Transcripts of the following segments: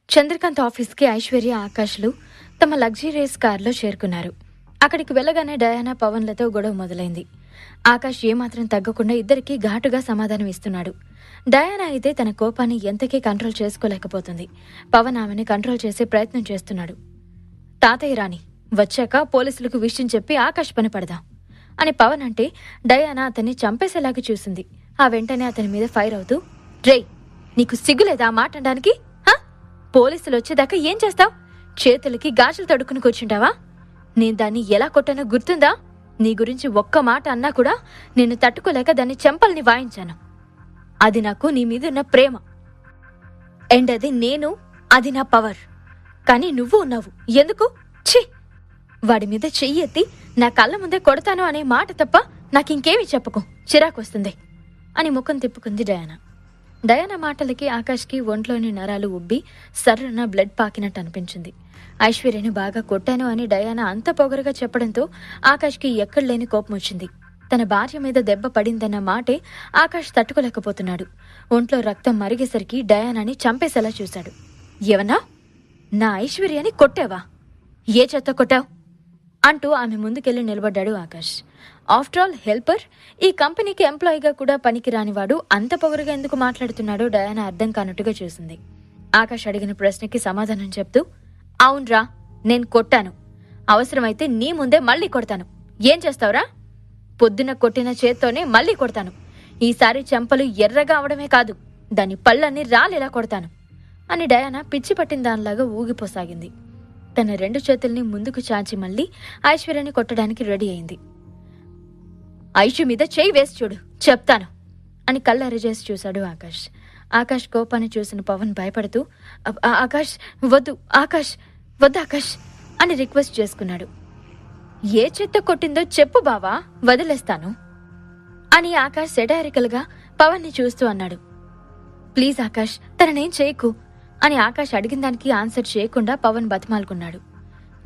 చంద్రకాంత్ ఆఫీస్కి ఐశ్వర్య, ఆకాష్లు తమ లగ్జరీస్ కార్లో చేరుకున్నారు. అక్కడికి వెళ్ళగానే డయానా, పవన్లతో గొడవ మొదలైంది. ఆకాష్ ఏమాత్రం తగ్గకుండా ఇద్దరికీ ఘాటుగా సమాధానం ఇస్తున్నాడు. డయానా అయితే తన కోపాన్ని ఎంతకీ కంట్రోల్ చేసుకోలేకపోతుంది. పవన్ ఆమెని కంట్రోల్ చేసే ప్రయత్నం చేస్తున్నాడు. తాతయ్య రాని వచ్చాక పోలీసులకు విషయం చెప్పి ఆకాష్ పని పడదాం అని పవన్ అంటే డయానా అతన్ని చంపేసేలాగా చూసింది. ఆ వెంటనే అతని మీద ఫైర్ అవుతూ, రేయ్, నీకు సిగ్గులేదా ఆ మాట అనడానికి? పోలీసులు వచ్చేదాకా ఏం చేస్తావు? చేతులకి గాజులు తడుక్కుని కూర్చుంటావా? నేను దాన్ని ఎలా కొట్టానో గుర్తుందా? నీ గురించి ఒక్క మాట అన్నా కూడా నేను తట్టుకోలేక దాన్ని చెంపల్ని వాయించాను. అది నాకు నీ మీదున్న ప్రేమ, అండ్ అది నా పవర్. కానీ నువ్వు ఉన్నావు ఎందుకు? ఛీ! వాడి మీద చెయ్యి ఎత్తి నా కళ్ళ ముందే కొడతాను అనే మాట తప్ప నాకింకేమీ చెప్పకు, చిరాకొస్తుంది అని ముఖం తిప్పుకుంది డయానా. డయానా మాటలకి ఆకాష్కి ఒంట్లోని నరాలు ఉబ్బి సర్రున బ్లడ్ పాకినట్టు అనిపించింది. ఐశ్వర్యని బాగా కొట్టాను అని డయానా అంత పొగరుగా చెప్పడంతో ఆకాష్కి ఎక్కడలేని కోపం వచ్చింది. తన భార్య మీద దెబ్బ పడిందన్న మాటే ఆకాష్ తట్టుకోలేకపోతున్నాడు. ఒంట్లో రక్తం మరిగేసరికి డయానాని చంపేసేలా చూశాడు. ఏవన్నా, నా ఐశ్వర్యని కొట్టావా? ఏ చేత్తో కొట్టావు అంటూ ఆమె ముందుకెళ్లి నిలబడ్డాడు ఆకాష్. ఆఫ్టర్ ఆల్ హెల్పర్, ఈ కంపెనీకి ఎంప్లాయీగా కూడా పనికి రానివాడు అంత పొగరుగా ఎందుకు మాట్లాడుతున్నాడో డయానా అర్థం కానట్టుగా చూసింది. ఆకాష్ అడిగిన ప్రశ్నకి సమాధానం చెప్తూ, అవునరా, నేను కొట్టాను. అవసరమైతే నీ ముందే మళ్ళీ కొడతాను. ఏం చేస్తావురా? పొద్దున కొట్టిన చేత్తోనే మళ్ళీ కొడతాను. ఈసారి చెంపలు ఎర్రగా అవడమే కాదు, దాని పళ్ళన్నీ రాలేలా కొడతాను అని డయానా పిచ్చి పట్టిన దానిలాగా ఊగిపోసాగింది. తన 2 చేతుల్ని ముందుకు చాచి మళ్ళీ ఐశ్వర్యని కొట్టడానికి రెడీ అయింది. ఐషు మీద చేయి వేసి చూడు, చెప్తాను అని కళ్ళెరజేసి చూశాడు ఆకాష్. ఆకాష్ కోపాన్ని చూసిన పవన్ భయపడుతూ, ఆకాష్ వద్దు, ఆకాష్ అని రిక్వెస్ట్ చేసుకున్నాడు. ఏ చెత్త కొట్టిందో చెప్పు బావా, వదిలేస్తాను అని ఆకాష్ సెటారికల్ గా పవన్ ని చూస్తూ అన్నాడు. ప్లీజ్ ఆకాష్, తననేం చేయకు అని ఆకాష్ అడిగిన దానికి ఆన్సర్ చేయకుండా పవన్ బతిమాలుకున్నాడు.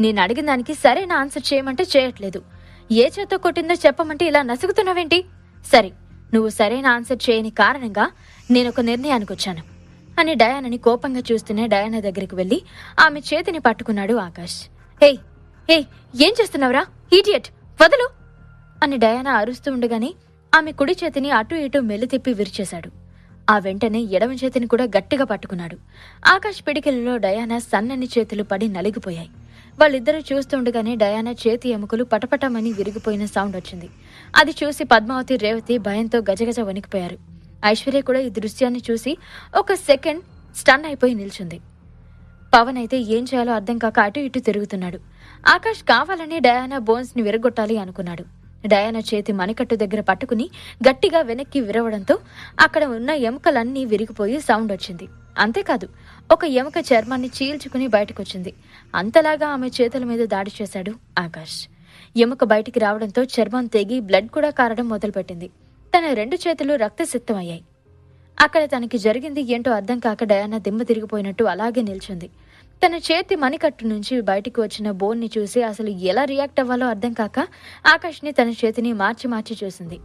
నేను అడిగిన దానికి సరైన ఆన్సర్ చేయమంటే చేయట్లేదు. ఏ చేత్తో కొట్టిందో చెప్పమంటే ఇలా నసుగుతున్నావేంటి? సరే, నువ్వు సరైన ఆన్సర్ చేయని కారణంగా నేనొక నిర్ణయానికి వచ్చాను అని డయానాని కోపంగా చూస్తూనే డయానా దగ్గరికి వెళ్లి ఆమె చేతిని పట్టుకున్నాడు ఆకాష్. ఏయ్ ఏం చేస్తున్నావురా, ఈడియట్, వదలు అని డయానా అరుస్తూ ఉండగానే ఆమె కుడి చేతిని అటూ ఇటూ మెల్లితిప్పి విరిచేశాడు. ఆ వెంటనే ఎడమ చేతిని కూడా గట్టిగా పట్టుకున్నాడు. ఆకాష్ పిడికిలలో డయానా సన్నని చేతులు పడి నలిగిపోయాయి. వాళ్ళిద్దరూ చూస్తుండగానే డయానా చేతి ఎముకలు పటపటమని విరిగిపోయిన సౌండ్ వచ్చింది. అది చూసి పద్మావతి, రేవతి భయంతో గజగజ వణికిపోయారు. ఐశ్వర్య కూడా ఈ దృశ్యాన్ని చూసి ఒక సెకండ్ స్టన్ అయిపోయి నిల్చుంది. పవన్ అయితే ఏం చేయాలో అర్థం కాక అటు ఇటు తిరుగుతున్నాడు. ఆకాష్ కావాలని డయానా బోన్స్ ని విరగొట్టాలి అనుకున్నాడు. డయానా చేతి మణికట్టు దగ్గర పట్టుకుని గట్టిగా వెనక్కి విరవడంతో అక్కడ ఉన్న ఎముకలన్నీ విరిగిపోయి సౌండ్ వచ్చింది. అంతేకాదు, ఒక ఎముక చర్మాన్ని చీల్చుకుని బయటకొచ్చింది. అంతలాగా ఆమె చేతుల మీద దాడి చేశాడు ఆకాష్. ఎముక బయటికి రావడంతో చర్మం తెగి బ్లడ్ కూడా కారడం మొదలుపెట్టింది. తన 2 చేతులు రక్తసిక్తమయ్యాయి. అక్కడ తనకి జరిగింది ఏంటో అర్థం కాక డయానా దిమ్మ తిరిగిపోయినట్టు అలాగే నిల్చుంది. తన చేతి మణికట్టు నుంచి బయటికి వచ్చిన బోన్ ని చూసి అసలు ఎలా రియాక్ట్ అవ్వాలో అర్థం కాక ఆకాష్ ని తన చేతిని మార్చి చూసింది.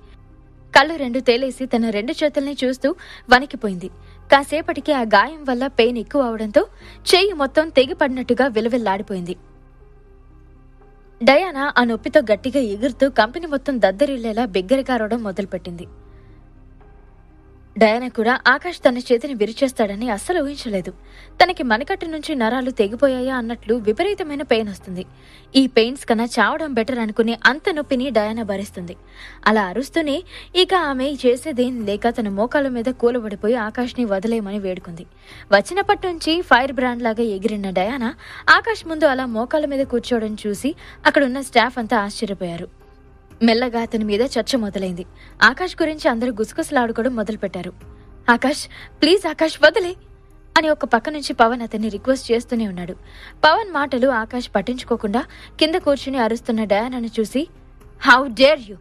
కళ్ళు 2 తేలేసి తన 2 చేతుల్ని చూస్తూ వణికిపోయింది. కాసేపటికి ఆ గాయం వల్ల పెయిన్ ఎక్కువ అవడంతో చెయ్యి మొత్తం తెగిపడినట్టుగా విలవిల్లాడిపోయింది. డయానా ఆ నొప్పితో గట్టిగా ఎగురుతూ కంపెనీ మొత్తం దద్దరిల్లేలా బిగ్గరగా అరవడం మొదలుపెట్టింది. డయానా కూడా ఆకాష్ తన చేతిని విరిచేస్తాడని అస్సలు ఊహించలేదు. తనకి మణికట్టు నుంచి నరాలు తెగిపోయాయా అన్నట్లు విపరీతమైన పెయిన్ వస్తుంది. ఈ పెయిన్స్ కన్నా చావడం బెటర్ అనుకునే అంత నొప్పిని డయానా భరిస్తుంది. అలా అరుస్తూనే ఇక ఆమె చేసేదేం లేక తన మోకాళ్ళ మీద కూలబడిపోయి ఆకాష్ ని వదిలేయమని వేడుకుంది. వచ్చినప్పటి నుంచి ఫైర్ బ్రాండ్ లాగా ఎగిరిన డయానా ఆకాష్ ముందు అలా మోకాళ్ళ మీద కూర్చోవడం చూసి అక్కడున్న స్టాఫ్ అంతా ఆశ్చర్యపోయారు. మెల్లగా అతని మీద చర్చ మొదలైంది. ఆకాష్ గురించి అందరూ గుసగుసలాడుకోవడం మొదలుపెట్టారు. ఆకాష్, ప్లీజ్ ఆకాష్, వదిలే అని ఒక పక్క నుంచి పవన్ అతన్ని రిక్వెస్ట్ చేస్తూనే ఉన్నాడు. పవన్ మాటలు ఆకాష్ పట్టించుకోకుండా కింద కూర్చుని అరుస్తున్న డయానాను చూసి, హౌ డేర్ యూ,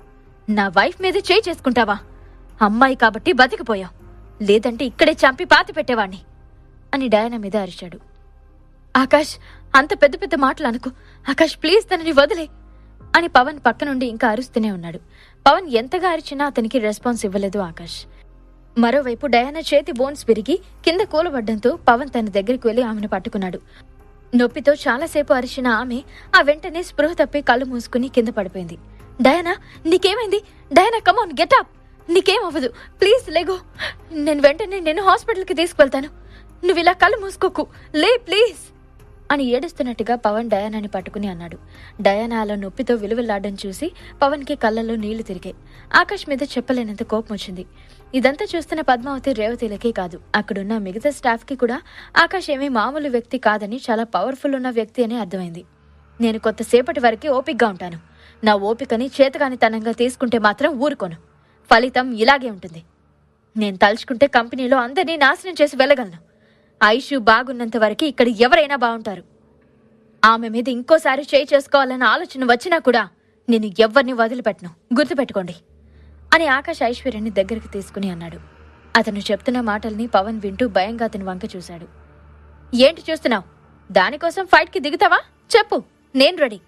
నా వైఫ్ మీద చేయి చేసుకుంటావా? అమ్మాయి కాబట్టి బతికిపోయావు, లేదంటే ఇక్కడే చంపి పాతి పెట్టేవాణ్ణి అని డయానా మీద అరిచాడు. ఆకాష్, అంత పెద్ద పెద్ద మాటలు అనుకో ఆకాష్, ప్లీజ్ తనని వదిలే అని పవన్ పక్క నుండి ఇంకా అరుస్తూనే ఉన్నాడు. పవన్ ఎంతగా అరిచినా అతనికి రెస్పాన్స్ ఇవ్వలేదు ఆకాష్. మరోవైపు డయానా చేతి బోన్స్ విరిగి కింద కూలబడ్డంతో పవన్ తన దగ్గరికి వెళ్లి ఆమెను పట్టుకున్నాడు. నొప్పితో చాలాసేపు అరిచిన ఆమె ఆ వెంటనే స్పృహ తప్పి కళ్ళు మూసుకుని కింద పడిపోయింది. డయానా, నీకేమైంది? Diana, come on, get up. నీకేమవ్వదు, ప్లీజ్ లేగో. నేను వెంటనే నేను హాస్పిటల్కి తీసుకువెళ్తాను. నువ్వు ఇలా కళ్ళు మూసుకోకు, లే ప్లీజ్ అని ఏడుస్తున్నట్టుగా పవన్ డయానాని పట్టుకుని అన్నాడు. డయానా అలా నొప్పితో విలువలాడడం చూసి పవన్కి కళ్ళల్లో నీళ్లు తిరిగాయి. ఆకాష్ మీద చెప్పలేనంత కోపం వచ్చింది. ఇదంతా చూస్తున్న పద్మావతి, రేవతిలకే కాదు, అక్కడున్న మిగతా స్టాఫ్కి కూడా ఆకాష్ ఏమీ మామూలు వ్యక్తి కాదని, చాలా పవర్ఫుల్ ఉన్న వ్యక్తి అని అర్థమైంది. నేను కొంతసేపటి వరకు ఓపికగా ఉంటాను. నా ఓపికని చేతకానితనంగా తీసుకుంటే మాత్రం ఊరుకోను. ఫలితం ఇలాగే ఉంటుంది. నేను తలుచుకుంటే కంపెనీలో అందరినీ నాశనం చేసి వెళ్ళగలను. ఐషు బాగున్నంత వరకు ఇక్కడ ఎవరైనా బాగుంటారు. ఆమె మీద ఇంకోసారి చేయి చేసుకోవాలన్న ఆలోచన వచ్చినా కూడా నేను ఎవ్వరిని వదిలిపెట్టను, గుర్తుపెట్టుకోండి అని ఆకాష్ ఐశ్వర్యాన్ని దగ్గరికి తీసుకుని అన్నాడు. అతను చెప్తున్న మాటల్ని పవన్ వింటూ భయంగా అతని వంక చూశాడు. ఏంటి చూస్తున్నావు? దానికోసం ఫైట్కి దిగుతావా? చెప్పు, నేను రెడీ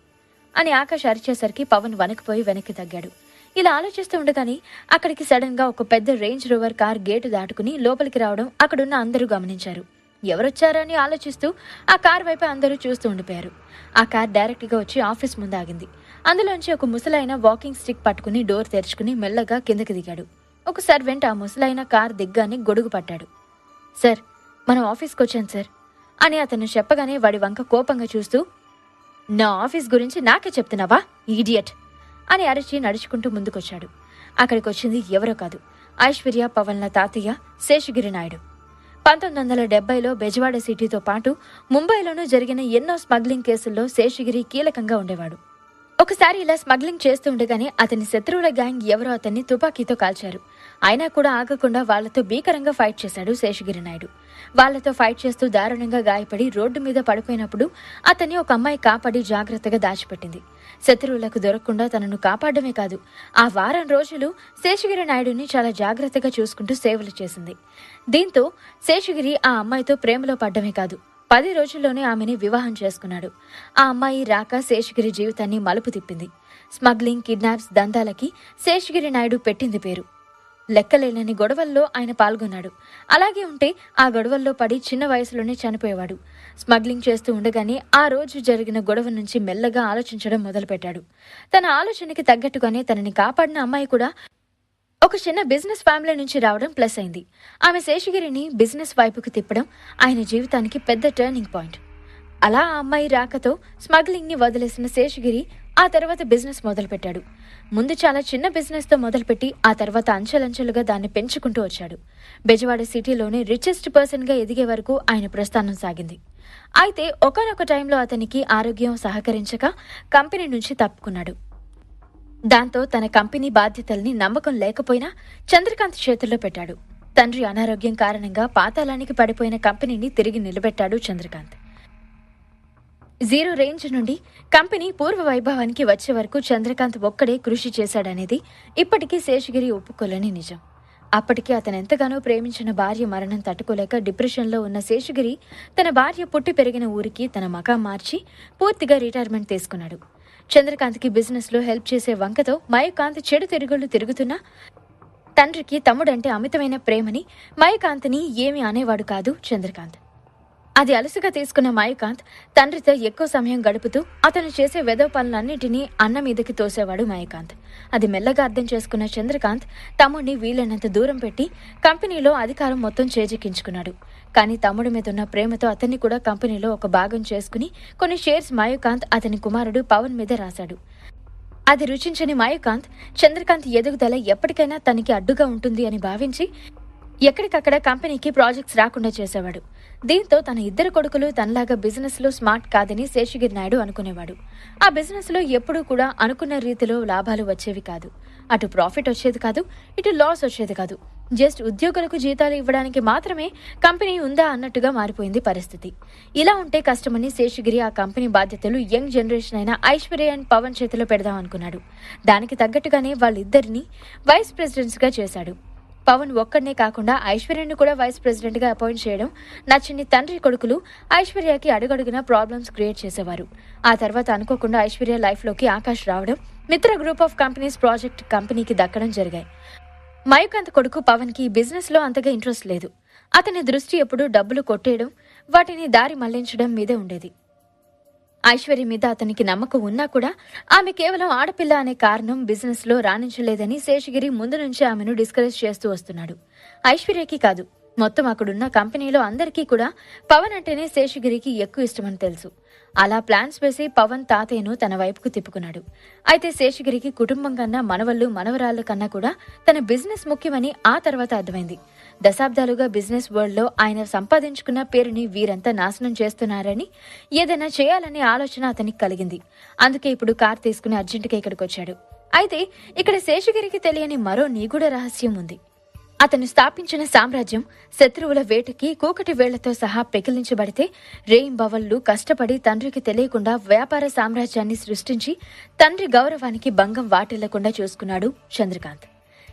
అని ఆకాష్ అరిచేసరికి పవన్ వణికిపోయి వెనక్కి తగ్గాడు. ఇలా ఆలోచిస్తూ ఉండగానే అక్కడికి సడన్ గా ఒక పెద్ద రేంజ్ రోవర్ కార్ గేటు దాటుకుని లోపలికి రావడం అక్కడున్న అందరూ గమనించారు. ఎవరొచ్చారని ఆలోచిస్తూ ఆ కార్ వైపు అందరూ చూస్తూ ఉండిపోయారు. ఆ కార్ డైరెక్ట్ గా వచ్చి ఆఫీస్ ముందు ఆగింది. అందులోంచి ఒక ముసలైన వాకింగ్ స్టిక్ పట్టుకుని డోర్ తెరుచుకుని మెల్లగా కిందకి దిగాడు. ఒక సర్వెంట్ ఆ ముసలైన కార్ దిగ్గానే గొడుగు పట్టాడు. సార్, మనం ఆఫీస్కి వచ్చాం సార్ అని అతను చెప్పగానే వాడి వంక కోపంగా చూస్తూ, నా ఆఫీస్ గురించి నాకే చెప్తున్నావా ఈడియట్ అని అరిచి నడుచుకుంటూ ముందుకొచ్చాడు. అక్కడికి వచ్చింది ఎవరో కాదు, ఐశ్వర్య పవన్ల తాతయ్య శేషగిరి నాయుడు. 1970లో బెజవాడ సిటీతో పాటు ముంబైలోనూ జరిగిన ఎన్నో స్మగ్లింగ్ కేసుల్లో శేషగిరి కీలకంగా ఉండేవాడు. ఒకసారి ఇలా స్మగ్లింగ్ చేస్తూ ఉండగానే అతని శత్రువుల గ్యాంగ్ ఎవరో అతన్ని తుపాకీతో కాల్చారు. అయినా కూడా ఆగకుండా వాళ్లతో భీకరంగా ఫైట్ చేశాడు శేషగిరి నాయుడు. వాళ్లతో ఫైట్ చేస్తూ దారుణంగా గాయపడి రోడ్డు మీద పడిపోయినప్పుడు అతన్ని ఒక అమ్మాయి కాపాడి జాగ్రత్తగా దాచిపెట్టింది. శత్రువులకు దొరకకుండా తనను కాపాడమే కాదు, ఆ వారం రోజులు శేషగిరి నాయుడుని చాలా జాగ్రత్తగా చూసుకుంటూ సేవలు చేసింది. దీంతో శేషగిరి ఆ అమ్మాయితో ప్రేమలో పడ్డమే కాదు, 10 రోజుల్లోనే ఆమెని వివాహం చేసుకున్నాడు. ఆ అమ్మాయి రాక శేషగిరి జీవితాన్ని మలుపు తిప్పింది. స్మగ్లింగ్, కిడ్నాప్స్ దందాలకి శేషగిరి నాయుడు పెట్టింది పేరు. లెక్కలేనని గొడవల్లో ఆయన పాల్గొన్నాడు. అలాగే ఉంటే ఆ గొడవల్లో పడి చిన్న వయసులోనే చనిపోయేవాడు. స్మగ్లింగ్ చేస్తూ ఉండగానే ఆ రోజు జరిగిన గొడవ నుంచి మెల్లగా ఆలోచించడం మొదలుపెట్టాడు. తన ఆలోచనకి తగ్గట్టుగానే తనని కాపాడిన అమ్మాయి కూడా ఒక చిన్న బిజినెస్ ఫ్యామిలీ నుంచి రావడం ప్లస్ అయింది. ఆమె శేషగిరిని బిజినెస్ వైపుకు తిప్పడం ఆయన జీవితానికి పెద్ద టర్నింగ్ పాయింట్. అలా ఆ అమ్మాయి రాకతో స్మగ్లింగ్ ని వదిలేసిన శేషగిరి ఆ తర్వాత బిజినెస్ మొదలుపెట్టాడు. ముందు చాలా చిన్న బిజినెస్ తో మొదలుపెట్టి ఆ తర్వాత అంచెలంచెలుగా దాన్ని పెంచుకుంటూ వచ్చాడు. బెజవాడ సిటీలోనే రిచెస్ట్ పర్సన్ గా ఎదిగే వరకు ఆయన ప్రస్థానం సాగింది. అయితే ఒకానొక టైంలో అతనికి ఆరోగ్యం సహకరించక కంపెనీ నుంచి తప్పుకున్నాడు. దాంతో తన కంపెనీ బాధ్యతల్ని నమ్మకం లేకపోయినా చంద్రకాంత్ చేతుల్లో పెట్టాడు. తండ్రి అనారోగ్యం కారణంగా పాతాళానికి పడిపోయిన కంపెనీని తిరిగి నిలబెట్టాడు చంద్రకాంత్. 0 రేంజ్ నుండి కంపెనీ పూర్వ వైభవానికి వచ్చే వరకు చంద్రకాంత్ ఒక్కడే కృషి చేశాడనేది ఇప్పటికీ శేషగిరి ఒప్పుకోలేని నిజం. అప్పటికి అతనెంతగానో ప్రేమించిన భార్య మరణం తట్టుకోలేక డిప్రెషన్లో ఉన్న శేషగిరి తన భార్య పుట్టి పెరిగిన ఊరికి తన మకాం మార్చి పూర్తిగా రిటైర్మెంట్ తీసుకున్నాడు. చంద్రకాంత్కి బిజినెస్లో హెల్ప్ చేసే వంకతో మయూకాంత్ చెడు తిరుగుళ్ళు తిరుగుతున్నా తండ్రికి తమ్ముడంటే అమితమైన ప్రేమని మయూకాంత్ని ఏమీ అనేవాడు కాదు చంద్రకాంత్. అది అలసుగా తీసుకున్న మయూకాంత్ తండ్రితో ఎక్కువ సమయం గడుపుతూ అతను చేసే వెధవ పనులన్నింటినీ అన్న మీదకి తోసేవాడు మయూకాంత్. అది మెల్లగా అర్థం చేసుకున్న చంద్రకాంత్ తమ్ముడిని వీలైనంత దూరం పెట్టి కంపెనీలో అధికారం మొత్తం చేజిక్కించుకున్నాడు. కానీ తమ్ముడి మీద ఉన్న ప్రేమతో అతన్ని కూడా కంపెనీలో ఒక భాగం చేసుకుని కొన్ని షేర్స్ మయూకాంత్ అతని కుమారుడు పవన్ మీద రాశాడు. అది రుచించని మయూకాంత్ చంద్రకాంత్ ఎదుగుదల ఎప్పటికైనా తనకి అడ్డుగా ఉంటుంది అని భావించి ఎక్కడికక్కడ కంపెనీకి ప్రాజెక్ట్స్ రాకుండా చేసేవాడు. దీంతో తన 2 కొడుకులు తనలాగా బిజినెస్ లో స్మార్ట్ కాదని శేషగిరి నాయుడు అనుకునేవాడు. ఆ బిజినెస్ లో ఎప్పుడూ కూడా అనుకున్న రీతిలో లాభాలు వచ్చేవి కాదు. అటు ప్రాఫిట్ వచ్చేది కాదు, ఇటు లాస్ వచ్చేది కాదు. జస్ట్ ఉద్యోగులకు జీతాలు ఇవ్వడానికి మాత్రమే కంపెనీ ఉందా అన్నట్టుగా మారిపోయింది పరిస్థితి. ఇలా ఉంటే కష్టమని శేషగిరి ఆ కంపెనీ బాధ్యతలు యంగ్ జనరేషన్ అయిన ఐశ్వర్య అండ్ పవన్ చేతిలో పెడదాం అనుకున్నాడు. దానికి తగ్గట్టుగానే వాళ్ళిద్దరిని వైస్ ప్రెసిడెంట్స్ గా చేశాడు. పవన్ ఒక్కడనే కాకుండా ఐశ్వర్యను కూడా వైస్ ప్రెసిడెంట్ గా అపాయింట్ చేయడం నచ్చని తండ్రి కొడుకులు ఐశ్వర్యకి అడుగడుగునా ప్రాబ్లమ్స్ క్రియేట్ చేసేవారు. ఆ తర్వాత అనుకోకుండా ఐశ్వర్య లైఫ్ లోకి ఆకాష్ రావడం, మిత్ర గ్రూప్ ఆఫ్ కంపెనీస్ ప్రాజెక్ట్ కంపెనీకి దక్కడం జరిగాయి. మయూకాంత్ కొడుకు పవన్కి ఈ బిజినెస్లో అంతగా ఇంట్రెస్ట్ లేదు. అతని దృష్టి ఎప్పుడూ డబ్బులు కొట్టేయడం, వాటిని దారి మళ్లించడం మీదే ఉండేది. ఐశ్వర్య మీద అతనికి నమ్మకం ఉన్నా కూడా ఆమె కేవలం ఆడపిల్ల అనే కారణం బిజినెస్లో రాణించలేదని శేషగిరి ముందు నుంచి ఆమెను డిస్కరేజ్ చేస్తూ వస్తున్నాడు. ఐశ్వర్యకి కాదు, మొత్తం అక్కడున్న కంపెనీలో అందరికీ కూడా పవన్ అంటేనే శేషగిరికి ఎక్కువ ఇష్టమని తెలుసు. అలా ప్లాన్స్ వేసి పవన్ తాతయ్యను తన వైపుకు తిప్పుకున్నాడు. అయితే శేషగిరికి కుటుంబం కన్నా మనవళ్ళు మనవరాళ్ల కన్నా కూడా తన బిజినెస్ ముఖ్యమని ఆ తర్వాత అర్థమైంది. దశాబ్దాలుగా బిజినెస్ వరల్డ్ లో ఆయన సంపాదించుకున్న పేరుని వీరంతా నాశనం చేస్తున్నారని, ఏదైనా చేయాలనే ఆలోచన అతనికి కలిగింది. అందుకే ఇప్పుడు కార్ తీసుకుని అర్జెంటుగా ఇక్కడికి వచ్చాడు. అయితే ఇక్కడ శేషగిరికి తెలియని మరో నిగూఢ రహస్యం ఉంది. అతను స్థాపించిన సామ్రాజ్యం శత్రువుల వేటకి కూకటి వేళ్లతో సహా పెకిలించబడితే రేయింబవళ్లు కష్టపడి తండ్రికి తెలియకుండా వ్యాపార సామ్రాజ్యాన్ని సృష్టించి తండ్రి గౌరవానికి భంగం వాటిల్లకుండా చూసుకున్నాడు చంద్రకాంత్.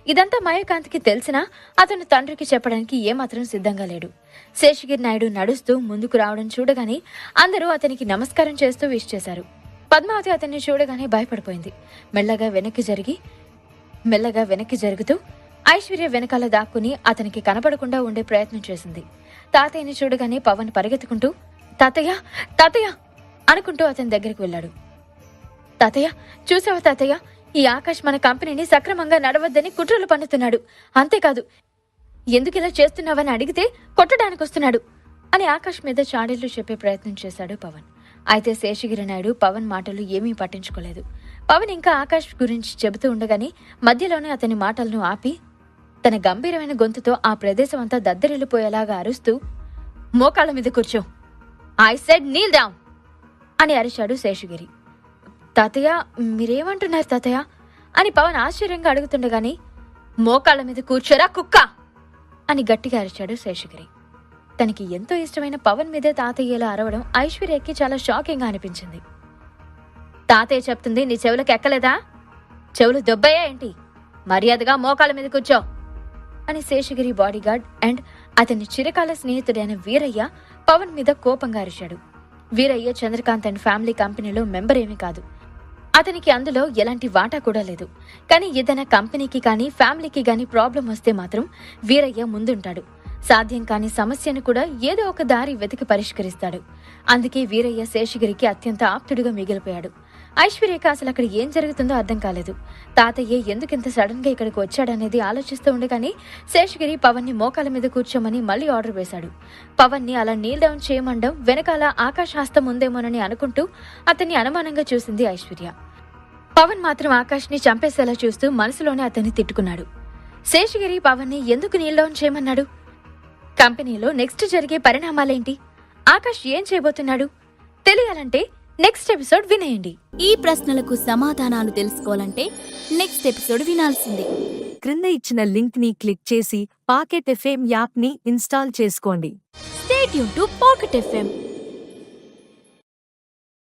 ఇదంతా మయూకాంత్కి తెలిసినా అతను తండ్రికి చెప్పడానికి ఏమాత్రం సిద్ధంగా లేడు. శేషగిరి నాయుడు నడుస్తూ ముందుకు రావడం చూడగానే అందరూ అతనికి నమస్కారం చేస్తూ విష్ చేశారు. పద్మావతి అతన్ని చూడగానే భయపడిపోయింది. మెల్లగా వెనక్కి జరుగుతూ ఐశ్వర్య వెనకాల దాక్కుని అతనికి కనపడకుండా ఉండే ప్రయత్నం చేసింది. తాతయ్యని చూడగానే పవన్ పరిగెత్తుకుంటూ తాతయ్య తాతయ్య అనుకుంటూ అతని దగ్గరికి వెళ్ళాడు. తాతయ్య, చూసావా తాతయ్య, ఈ ఆకాష్ మన కంపెనీని సక్రమంగా నడవద్దని కుట్రలు పన్నుతున్నాడు. అంతేకాదు, ఎందుకిలా చేస్తున్నావని అడిగితే కొట్టడానికి వస్తున్నాడు అని ఆకాష్ మీద చాడీళ్లు చెప్పే ప్రయత్నం చేశాడు పవన్. అయితే శేషగిరి నాయుడు పవన్ మాటలు ఏమీ పట్టించుకోలేదు. పవన్ ఇంకా ఆకాష్ గురించి చెబుతూ ఉండగానే మధ్యలోనే అతని మాటలను ఆపి తన గంభీరమైన గొంతుతో ఆ ప్రదేశం అంతా దద్దరిల్లిపోయేలాగా అరుస్తూ, మోకాళ్ళ మీద కూర్చో, ఐ సెడ్ నీల్ డౌన్ అని అరిచాడు శేషగిరి. తాతయ్య, మీరేమంటున్నారు తాతయ్య అని పవన్ ఆశ్చర్యంగా అడుగుతుండగానే, మోకాళ్ళ మీద కూర్చోరా కుక్క అని గట్టిగా అరిచాడు శేషగిరి. తనకి ఎంతో ఇష్టమైన పవన్ మీదే తాతయ్యలా అరవడం ఐశ్వర్యకి చాలా షాకింగ్ గా అనిపించింది. తాతయ్య చెప్తుంది నీ చెవులకు ఎక్కలేదా? చెవులు దెబ్బయ్యా ఏంటి? మర్యాదగా మోకాళ్ళ మీద కూర్చో అని శేషగిరి బాడీగార్డ్ అండ్ అతని చిరకాల స్నేహితుడైన వీరయ్య పవన్ మీద కోపంగా అరిచాడు. వీరయ్య చంద్రకాంత్ అండ్ ఫ్యామిలీ కంపెనీలో మెంబర్ ఏమీ కాదు. అతనికి అందులో ఎలాంటి వాటా కూడా లేదు. కానీ ఏదైనా కంపెనీకి కానీ ఫ్యామిలీకి కానీ ప్రాబ్లం వస్తే మాత్రం వీరయ్య ముందుంటాడు. సాధ్యం కాని సమస్యను కూడా ఏదో ఒక దారి వెతికి పరిష్కరిస్తాడు. అందుకే వీరయ్య శేషగిరికి అత్యంత ఆప్తుడిగా మిగిలిపోయాడు. ఐశ్వర్యకి అసలు అక్కడ ఏం జరుగుతుందో అర్థం కాలేదు. తాతయ్య ఎందుకింత సడన్ గా ఇక్కడికి వచ్చాడనేది ఆలోచిస్తూ ఉండగానే శేషగిరి పవన్ ని మోకాల మీద కూర్చోమని మళ్లీ ఆర్డర్ వేశాడు. పవన్ ని అలా నీల్ డౌన్ చేయమండం వెనకాల ఆకాశ హస్తం ఉందేమోనని అనుకుంటూ అతన్ని అనుమానంగా చూసింది ఐశ్వర్య. పవన్ మాత్రం ఆకాష్ ని చంపేసేలా చూస్తూ మనసులోనే అతన్ని తిట్టుకున్నాడు. శేషగిరి పవన్ ని ఎందుకు నీల్ డౌన్ చేయమన్నాడు? కంపెనీలో నెక్స్ట్ జరిగే పరిణామాలేంటి? ఆకాష్ ఏం చేయబోతున్నాడు? తెలియాలంటే నెక్స్ట్ ఎపిసోడ్ వినేయండి. ఈ ప్రశ్నలకు సమాధానాలు తెలుసుకోవాలంటే నెక్స్ట్ ఎపిసోడ్ వినాల్సిందే. క్రింద ఇచ్చిన లింక్ ని క్లిక్ చేసి పాకెట్ ఎఫ్ఎం యాప్ ని ఇన్స్టాల్ చేసుకోండి. Stay tune to pocket FM.